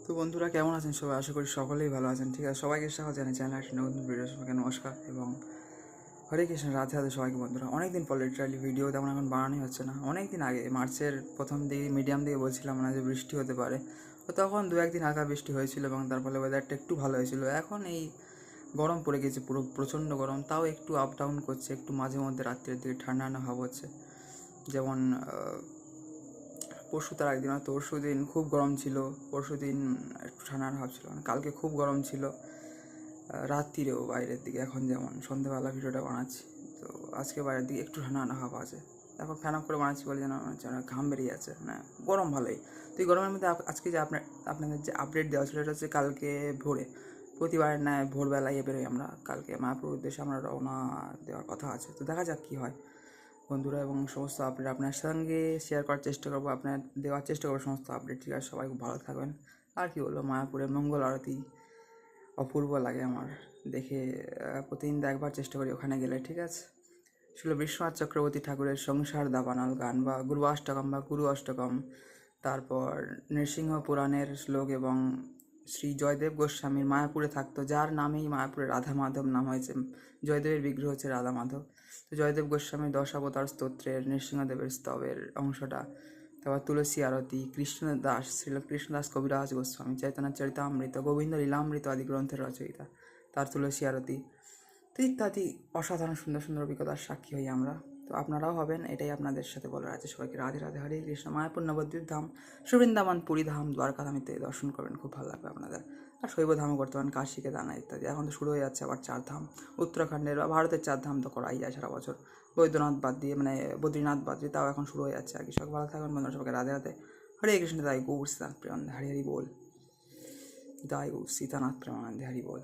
তো বন্ধুরা কেমন আছেন সবাই? আশা করি সকলেই ভালো আছেন। ঠিক আছে, সবাইকে স্বাগত জানাই চ্যানেল একটা নতুন ভিডিও। সবাইকে নমস্কার এবং হরে কৃষ্ণ, রাধে রাধে সবাইকে। বন্ধুরা অনেক দিন পর লিটারালি ভিডিও তেমন এখন বানানোই হচ্ছে না। অনেক দিন আগে মার্চের প্রথম দিকে মিডিয়াম দিকে বলছিলাম না যে বৃষ্টি হতে পারে, তো তখন দু একদিন হালকা বৃষ্টি হয়েছিল এবং তার ফলে ওয়েদারটা একটু ভালো হয়েছিল। এখন এই গরম পড়ে গেছে, পুরো প্রচণ্ড গরম, তাও একটু আপ ডাউন করছে, একটু মাঝে মধ্যে রাত্রের দিকে ঠান্ডা ঠান্ডা ভাব হচ্ছে। যেমন পরশু তার একদিন হয়তো পরশু দিন খুব গরম ছিল, পরশু দিন একটু ঠান্ডা ভাব ছিল, মানে কালকে খুব গরম ছিল রাত্রিরেও বাইরের দিকে। এখন যেমন সন্ধ্যেবেলা ভিডিওটা বানাচ্ছি, তো আজকে বাইরের দিকে একটু ঠান্ডা ঠান্ডা ভাব আছে। এখন ফ্যান অফ করে বানাচ্ছি বলে যেন ঘাম বেরিয়ে যাচ্ছে, মানে গরম ভালোই। তো এই গরমের মধ্যে আজকে যে আপনাদের যে আপডেট দেওয়া ছিল, এটা হচ্ছে কালকে ভোরে, প্রতিবারের ন্যায় ভোরবেলায় বেরোই আমরা। কালকে মায়াপুর উদ্দেশ্যে আমরা রওনা দেওয়ার কথা আছে, তো দেখা যাক কী হয় বন্ধুরা। এবং সমস্ত আপডেট আপনার সঙ্গে শেয়ার করার চেষ্টা করবো, আপনার দেওয়ার চেষ্টা করবো সমস্ত আপডেট। ঠিক আছে, সবাই খুব ভালো থাকবেন। আর কি বলবো, মায়াপুরের মঙ্গল আরতি অপূর্ব লাগে আমার দেখে। প্রতিদিন একবার চেষ্টা করি ওখানে গেলে। ঠিক আছে, ছিল বিশ্বনাথ চক্রবর্তী ঠাকুরের সংসার দাবানল গান বা গুরু অষ্টকম বা গুরু অষ্টকম, তারপর নৃসিংহ পুরাণের শ্লোক এবং শ্রী জয়দেব গোস্বামীর মায়াপুরে থাকতো, যার নামেই মায়াপুরে রাধা মাধব নাম হয়েছে। জয়দেবের বিগ্রহ হচ্ছে রাধা মাধব। তো জয়দেব গোস্বামীর দশাবতার স্তোত্রের নৃসিংহদেবের স্তবের অংশটা, তারপর তুলসী আরতি, কৃষ্ণদাস শ্রীল কৃষ্ণদাস কবিরাজ গোস্বামী চৈতন্য চরিতামৃত, গোবিন্দ লীলামৃত আদি গ্রন্থের রচয়িতা, তার তুলসী আরতি, তো ইত্যাদি অসাধারণ সুন্দর সুন্দর অভিজ্ঞতার সাক্ষী হই আমরা। তো আপনারাও হবেন, এটাই আপনাদের সাথে বলার আছে। সবাইকে রাধে রাধে, হরে কৃষ্ণ। মায়াপুর নবদ্বীপ ধাম, সুবৃন্দাবন, পুরী ধাম, দ্বারকা ধাম ইত্যাদি দর্শন করবেন, খুব ভালো লাগবে আপনাদের। আর শৈব ধামও করতে পারেন, কাশীকে দানা ইত্যাদি। এখন তো শুরু হয়ে যাচ্ছে আবার 4 ধাম, উত্তরাখণ্ডের বা ভারতের 4 ধাম তো করাই যায় সারা বছর, বৈদ্যনাথ বাদ দিয়ে, মানে বদ্রীনাথ বাদ দিয়ে, তাও এখন শুরু হয়ে যাচ্ছে আর কি। সবাই ভালো থাকবেন বন্ধুরা, সবাইকে রাধে রাধে, হরে কৃষ্ণ। দায় গৌর সীতানাথ প্রেমানন্দে হরি হরি বল, দায় গৌর সীতানাথ প্রেমানন্দে হরি বল।